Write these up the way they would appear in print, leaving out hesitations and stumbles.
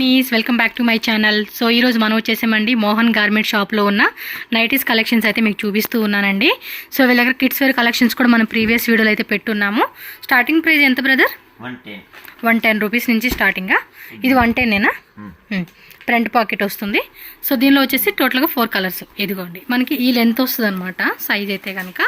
Please welcome back to my channel. So ఈరోజు మనం వచ్చేసామండి మోహన్ గార్మెంట్ షాప్లో ఉన్న నైటీస్ కలెక్షన్స్ అయితే మీకు చూపిస్తూ ఉన్నానండి. సో వీళ్ళ దగ్గర కిడ్స్ వేర్ కలెక్షన్స్ కూడా మనం ప్రీవియస్ వీడియోలో అయితే పెట్టున్నాము. స్టార్టింగ్ ప్రైస్ ఎంత బ్రదర్? 110 రూపీస్ నుంచి స్టార్టింగా. ఇది 110నేనా? ఫ్రంట్ పాకెట్ వస్తుంది. సో దీనిలో వచ్చేసి టోటల్గా 4 కలర్స్. ఇదిగోండి మనకి ఈ లెంత్ వస్తుంది అనమాట సైజ్ అయితే కనుక.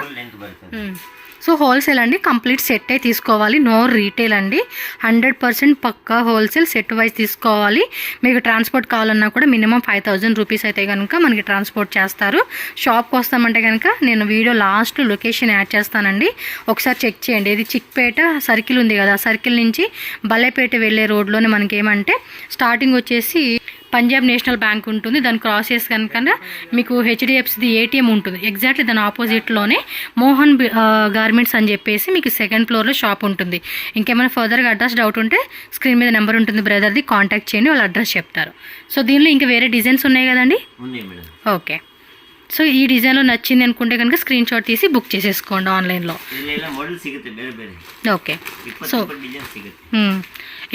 సో హోల్సేల్ అండి, కంప్లీట్ సెట్ అయితే తీసుకోవాలి, నో రీటైల్ అండి. 100% పక్కా హోల్సేల్ సెట్ వైజ్ తీసుకోవాలి. మీకు ట్రాన్స్పోర్ట్ కావాలన్నా కూడా మినిమం 5000 రూపీస్ అయితే కనుక మనకి ట్రాన్స్పోర్ట్ చేస్తారు. షాప్కి వస్తామంటే కనుక నేను వీడియో లాస్ట్ లొకేషన్ యాడ్ చేస్తానండి, ఒకసారి చెక్ చేయండి. ఇది చిక్పేట సర్కిల్ ఉంది కదా, సర్కిల్ నుంచి బల్లేపేట వెళ్ళే రోడ్లోనే మనకి ఏమంటే స్టార్టింగ్ వచ్చేసి పంజాబ్ నేషనల్ బ్యాంక్ ఉంటుంది, దాన్ని క్రాస్ చేసి కనుక మీకు హెచ్డిఎఫ్సిది ఏటీఎం ఉంటుంది. ఎగ్జాక్ట్లీ దాని ఆపోజిట్లోనే మోహన్ గార్మెంట్స్ అని చెప్పేసి మీకు సెకండ్ ఫ్లోర్లో షాప్ ఉంటుంది. ఇంకేమైనా ఫర్దర్గా అడ్రస్ డౌట్ ఉంటే స్క్రీన్ మీద నెంబర్ ఉంటుంది బ్రదర్ది, కాంటాక్ట్ చేయండి, వాళ్ళు అడ్రస్ చెప్తారు. సో దీనిలో ఇంకా వేరే డిజైన్స్ ఉన్నాయి కదండి. ఓకే, సో ఈ డిజైన్లో నచ్చింది అనుకుంటే కనుక స్క్రీన్ షాట్ తీసి బుక్ చేసేసుకోండి ఆన్లైన్లో. ఓకే, సో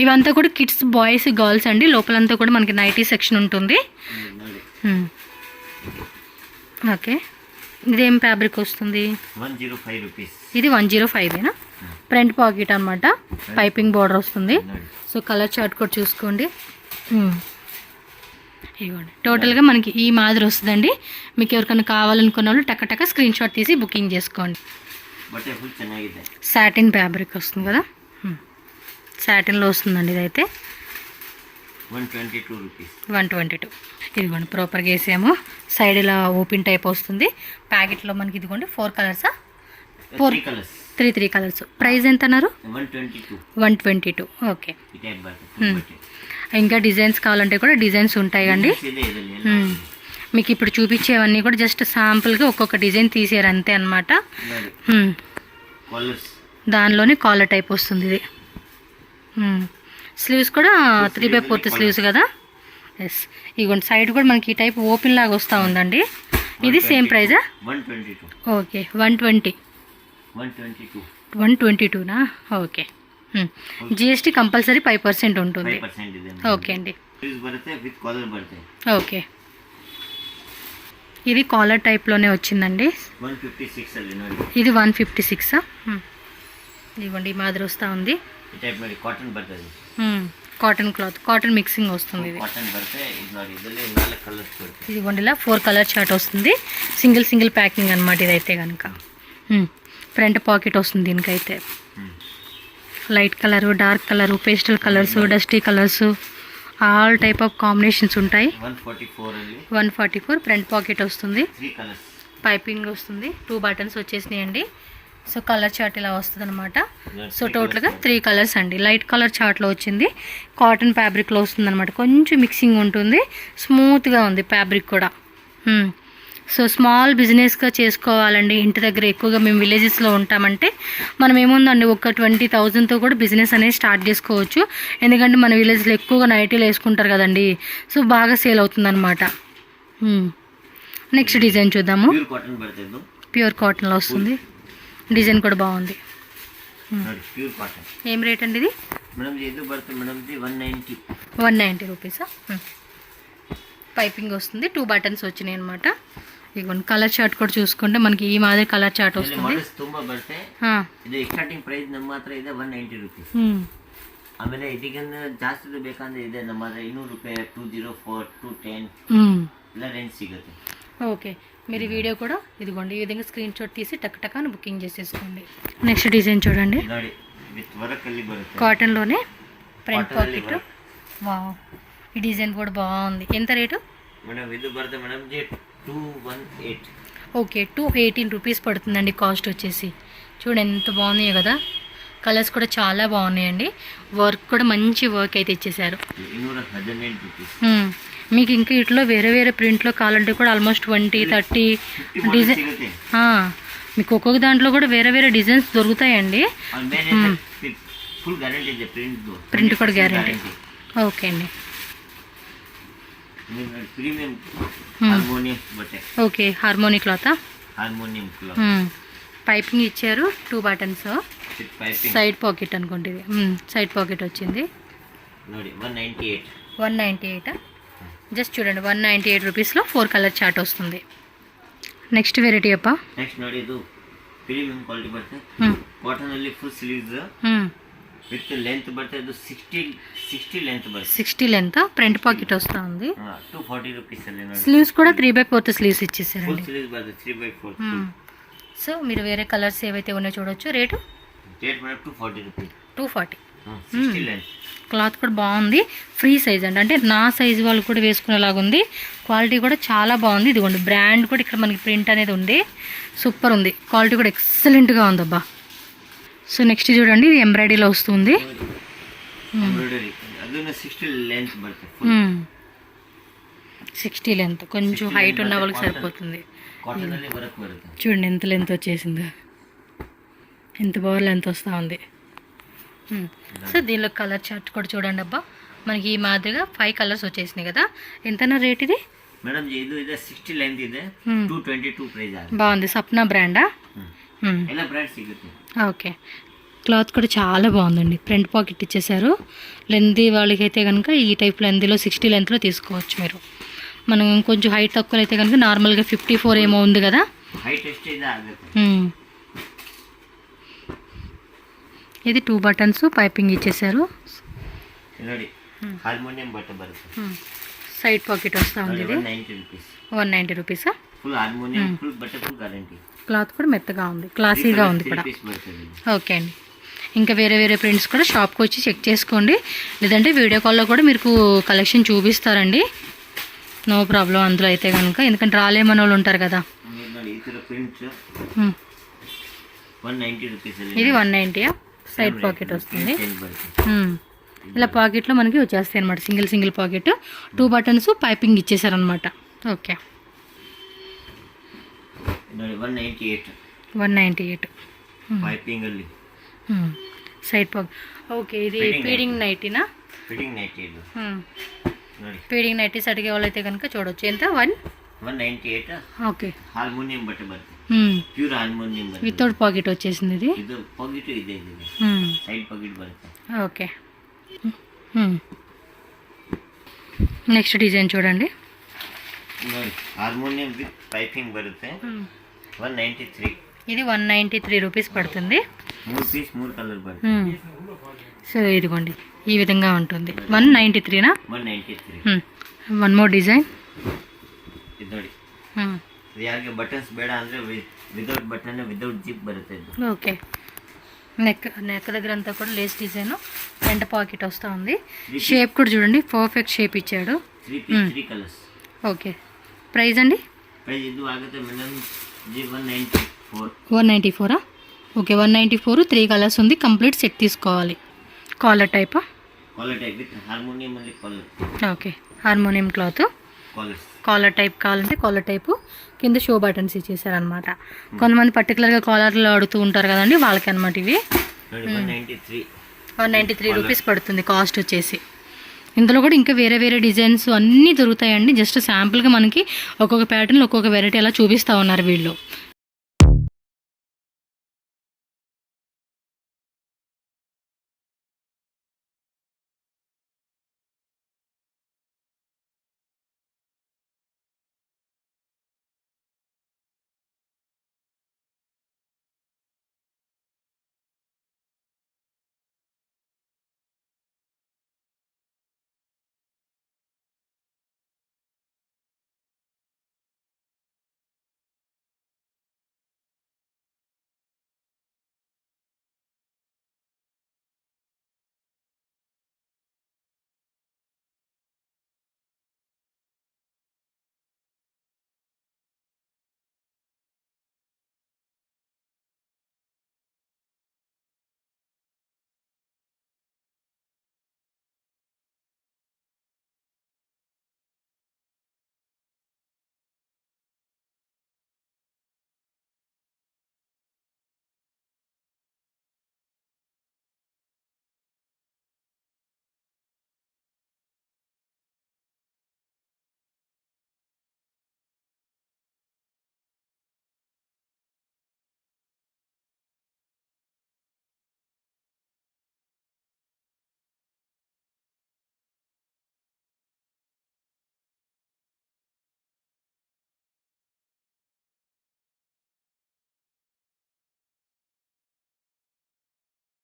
ఇవంతా కూడా కిడ్స్ బాయ్స్ గర్ల్స్ అండి. లోపలంతా కూడా మనకి నైటీ సెక్షన్ ఉంటుంది. ఓకే, ఇదేం ఫ్యాబ్రిక్ వస్తుంది? 105 రూపీస్. ఇది 105ఏనా? ఫ్రంట్ పాకెట్ అనమాట, పైపింగ్ బార్డర్ వస్తుంది. సో కలర్ చార్ట్ కూడా చూసుకోండి. ఇవ్వండి, టోటల్గా మనకి ఈ మాదిరి వస్తుందండి. మీకు ఎవరికైనా కావాలనుకున్న వాళ్ళు టక్క స్క్రీన్ షాట్ తీసి బుకింగ్ చేసుకోండి. సాటిన్ ఫ్యాబ్రిక్ వస్తుంది కదా, సాటిన్లో వస్తుందండి. ఇదైతే 122 రూపీస్. 122. ఇదిగోండి ప్రాపర్గా వేసాము, సైడ్ ఇలా ఓపెన్ టైప్ వస్తుంది. ప్యాకెట్లో మనకి ఇదిగోండి 4 కలర్సా? 3 కలర్స్. ప్రైస్ ఎంత అన్నారు? 122. ఓకే, ఇంకా డిజైన్స్ కావాలంటే కూడా డిజైన్స్ ఉంటాయి అండి. మీకు ఇప్పుడు చూపించేవన్నీ కూడా జస్ట్ శాంపుల్గా ఒక్కొక్క డిజైన్ తీసారు అంతే అనమాట. దానిలోనే కాలర్ టైప్ వస్తుంది. ఇది స్లీవ్స్ కూడా 3/4 స్లీవ్స్ కదా. ఎస్, ఇగోండి సైడ్ కూడా మనకి ఈ టైప్ ఓపెన్ లాగా వస్తూ ఉందండి. ఇది సేమ్ ప్రైజా? 122. ఓకే, 122నా? ఓకే, జిఎస్టీ కంపల్సరీ 5% ఉంటుంది. ఓకే అండి. ఓకే, ఇది కాలర్ టైప్లోనే వచ్చిందండి. 156. ఇది 156. ఇదిగోండి ఈ మాదిరి వస్తూ ఉంది. కాటన్ క్లాత్, కాటన్ మిక్సింగ్ వస్తుంది. ఇదిగోండి ఇలా 4 కలర్ చార్ట్ వస్తుంది. సింగిల్ ప్యాకింగ్ అనమాట ఇదైతే కనుక. ఫ్రంట్ పాకెట్ వస్తుంది దీనికైతే. Light colour, dark colour, pastel colours, dusty colours, all type of combinations ఉంటాయి. 144 ఫ్రంట్ పాకెట్ వస్తుంది. పైపింగ్ వస్తుంది. 2 బటన్స్ వచ్చేసినాయండి. సో కలర్ చార్ట్ ఇలా వస్తుంది అనమాట. సో టోటల్గా 3 కలర్స్ అండి. లైట్ కలర్ చార్ట్లో వచ్చింది, కాటన్ ఫ్యాబ్రిక్లో వస్తుంది అనమాట. కొంచెం మిక్సింగ్ ఉంటుంది, స్మూత్గా ఉంది ఫ్యాబ్రిక్ కూడా. సో స్మాల్ బిజినెస్గా చేసుకోవాలండి. ఇంటి దగ్గర ఎక్కువగా మేము విలేజెస్లో ఉంటామంటే మనం ఏముందండి ఒక 20,000తో కూడా బిజినెస్ అనేది స్టార్ట్ చేసుకోవచ్చు. ఎందుకంటే మన విలేజ్లో ఎక్కువగా నైటీలు వేసుకుంటారు కదండి. సో బాగా సేల్ అవుతుంది అనమాట. నెక్స్ట్ డిజైన్ చూద్దాము. ప్యూర్ కాటన్లో వస్తుంది. డిజైన్ కూడా బాగుంది. ఏం రేట్ అండి ఇది? 190 రూపీసా? పైపింగ్ వస్తుంది. 2 బటన్స్ వచ్చినాయి అనమాట. ఇదిగోండి కలర్ చార్ట్ కూడా చూసుకుంటే మనకి ఈ మాదిరి కలర్ చార్ట్ వస్తుంది. ಆಮೇಲೆ ಇದಕ್ಕಿಂತ ಜಾಸ್ತಿ ಬೇಕಂದ್ರೆ ಇದೆ ನಮ್ಮ ಹತ್ರ 200 ರೂಪಾಯಿ, 204, 210 ಎಲ್ಲ ರೇಂಜ್ ಸಿಗುತ್ತೆ. ఓకే, మీరు వీడియో కూడా ఇదిగోండి ఈ విధంగా స్క్రీన్ షాట్ తీసి టక్ బుకింగ్ చేసేసుకోండి. నెక్స్ట్ డిజైన్ చూడండి, కాటన్లోనే ఫ్రంట్ పాకెట్. వావ్, ఈ డిజైన్ కూడా బాగుంది. ఎంత రేటు మేడం? ఇది పడుతుంది మేడం 218. ఓకే, 218 రూపీస్ పడుతుందండి కాస్ట్ వచ్చేసి. చూడండి ఎంత బాగున్నాయో కదా, కలర్స్ కూడా చాలా బాగున్నాయండి. వర్క్ కూడా మంచి వర్క్ అయితే ఇచ్చేసారు. 218 రూపీస్. మీకు ఇంకా ఇట్లో వేరే ప్రింట్లో కావాలంటే కూడా ఆల్మోస్ట్ 20-30 డిజైన్. మీకు ఒక్కొక్క దాంట్లో కూడా వేరే డిజైన్స్ దొరుకుతాయండి. ప్రింట్ కూడా గ్యారెంటీ. ఓకే అండి. Okay, harmony cloth. పైపింగ్ ఇచ్చారు. 2 బటన్స్, సైడ్ పాకెట్ అనుకోండి. ఇది సైడ్ పాకెట్ వచ్చింది. 198 జస్ట్ చూడండి 198 రూపీస్లో 4 కలర్ చార్ట్ వస్తుంది. నెక్స్ట్ వెరైటీ అప్ప. ನೆಕ್ಸ್ಟ್ ನೋಡಿ ಇದು ಪ್ರೀಮಿಯಂ ಕ್ವಾಲಿಟಿ ಬರುತ್ತೆ. ಕಾಟನ್ ಅಲ್ಲಿ ಫುಲ್ ಸ್ಲೀವ್ಸ್ ವಿತ್ ಲೆಂತ್ ಬರುತ್ತೆ. ಇದು 60 ಲೆಂತ್ ಬರುತ್ತೆ. 60 లెంత్ ఫ్రంట్ పాకెట్ వస్తూ ఉంది. 240 రూపీస్ ಅಲ್ಲಿ ನೋಡಿ. స్లీవ్స్ కూడా 3/4 స్లీవ్స్ ఇచ్చేసారండి. ఫుల్ స్లీవ్స్ బರುತ್ತೆ 3/4. సో మీరు వేరే కలర్స్ ఏవైతే ఉన్నాయో చూడొచ్చు. Rate madam 240 rupees. 240. 60 length. Cloth కూడా బాగుంది. ఫ్రీ సైజ్ అండి, అంటే నా సైజ్ వాళ్ళు కూడా వేసుకునేలాగా ఉంది. క్వాలిటీ కూడా చాలా బాగుంది. ఇదిగోండి బ్రాండ్ కూడా ఇక్కడ మనకి ప్రింట్ అనేది ఉంది. సూపర్ ఉంది. క్వాలిటీ కూడా ఎక్సలెంట్గా ఉంది అబ్బా. సో నెక్స్ట్ చూడండి, ఇది ఎంబ్రాయిడరీలో వస్తుంది. ఎంబ్రాయిడరీ ಅದನ್ನ 60 లెంత్ బರುತ್ತೆ. 60 లెంత్ కొంచెం హైట్ ఉన్న వాళ్ళకి సరిపోతుంది. కాటన్ ಅಲ್ಲಿ వర్క్ బರುತ್ತೆ. చూడండి ఎంత లెంత్ వచ్చేసిందో, ఎంత బాగా లెంత్ వస్తూ ఉంది. సో దీనిలో కలర్ చార్ట్ కూడా చూడండి అబ్బా. మనకి ఈ మాదిరిగా 5 కలర్స్ వచ్చేసినాయి కదా. ఎంతనా రేట్ ఇది మేడం? ಇದು 60 లెంత్ ಇದೆ. 222 ಪ್ರೈಸ್ ಆಗಿದೆ. బాగుంది. సప్నా బ్రాండా? ಎಲ್ಲ ಬ್ರಾಂಡ್ ಸಿಗುತ್ತೆ. ఓకే. క్లాత్ కూడా చాలా బాగుందండి. ఫ్రంట్ పాకెట్ ఇచ్చేసారు. లెంతీ వాళ్ళకి అయితే కనుక ఈ టైప్ లెంతీలో 60 లెంత్లో తీసుకోవచ్చు మీరు. మనం కొంచెం హైట్ తక్కువ అయితే కనుక నార్మల్గా 54 ఏమో ఉంది కదా. ಹೈಟ್ ಎಷ್ಟಿದೆ ಆಗುತ್ತೆ. ఇది 2 బటన్స్ పైపింగ్ ఇచ్చేసారు. ನೋಡಿ ಹಾರ್ಮೋನಿಯಂ ಬಟನ್ ಬರುತ್ತೆ. సైడ్ పాకెట్ వస్తూ ఉంది. ఇది 190 రూపీస్. 190 రూపీసా? Full harmonium, full button, full guarantee. Cloth కూడా మెత్తగా ఉంది, క్లాసీగా ఉంది కూడా. ఓకే అండి. ఇంకా వేరే వేరే ప్రింట్స్ కూడా షాప్కి వచ్చి చెక్ చేసుకోండి, లేదంటే వీడియో కాల్లో కూడా మీకు కలెక్షన్ చూపిస్తారండి. నో ప్రాబ్లం అందులో అయితే కనుక, ఎందుకంటే రాలేమని వాళ్ళు ఉంటారు కదా. ఇది 190. సైడ్ పాకెట్ వస్తుంది. ఇలా పాకెట్లో మనకి వచ్చేస్తాయి అనమాట. సింగిల్ పాకెట్, 2 బటన్స్ పైపింగ్ ఇచ్చేసారనమాట. ఓకే. 198 పైపింగ్ ಅಲ್ಲಿ సైడ్ పాకెట్. ఓకే. ఇది ఫీడింగ్ నైటీనా? ఫిట్టింగ్ నైటీ ఇది. ನೋಡಿ ఫీడింగ్ నైటీస్ అడిగే వాళ్ళైతే కనుక చూడొచ్చు. ఎంత? 198. ఓకే. హార్మోనియం బట్ట బರುತ್ತೆ. ప్యూర్ హార్మోనియం బట్ట వితౌట్ పాకెట్ వచ్చేసింది ఇది. ಇದು ಪಾಕೆಟ್ ಇದೆ. ಸೈಡ್ ಪಾಕೆಟ್ ಬರುತ್ತೆ. ఓకే. నెక్స్ట్ డిజైన్ చూడండి. ನೋಡಿ హార్మోనియం విత్ పైపింగ్ బರುತ್ತೆ. 193. ఇది 193 రూపీస్ పడుతుంది. 3 పీస్ 3 కలర్ బರುತ್ತೆ. సో ఇదిగోండి ఈ విధంగా ఉంటుంది. 193నా? 193. One more design. ಇದು ನೋಡಿ, ಇದು ಯಾರಿಗೆ ಬಟನ್ಸ್ ಬೇಡ ಅಂದರೆ ವಿದೌಟ್ ಬಟನ್ ವಿದೌಟ್ ಜಿಪ್ ಬರುತ್ತೆ ಇದು. ఓకే. నెక్ దగ్గర అంతా కూడా లేస్ డిజైన్, ఫ్రంట్ పాకెట్ వస్తూ ఉంది. షేప్ కూడా చూడండి, పర్ఫెక్ట్ షేప్ ఇచ్చాడు. 3 పీస్ 3 కలర్స్. ఓకే. ప్రైస్ అండి? ಪ್ರೈಸ್ ಇದು ಆಗುತ್ತೆ ಮೇಡಮ್ 194. 194. ఓకే. 194, 3 కలర్స్ ఉంది. కంప్లీట్ సెట్ తీసుకోవాలి. కాలర్ టైపా? కాలర్ టైప్ విత్ హార్మోనియం మళ్ళీ collar. Okay. Harmonium cloth. Collar type కావాలంటే కాలర్ టైపు, కింద షో బటన్స్ ఇచ్చేసారనమాట. కొంతమంది పర్టికులర్గా కాలర్లో అడుగుతూ ఉంటారు కదండి, వాళ్ళకి అనమాట ఇవి. 193 రూపీస్ పడుతుంది కాస్ట్ వచ్చేసి. ఇందులో కూడా ఇంకా వేరే వేరే డిజైన్స్ అన్నీ దొరుకుతాయండి. జస్ట్ శాంపుల్గా మనకి ఒక్కొక్క ప్యాటర్న్ ఒక్కొక్క వెరైటీ అలా చూపిస్తూ ఉన్నారు వీళ్ళు.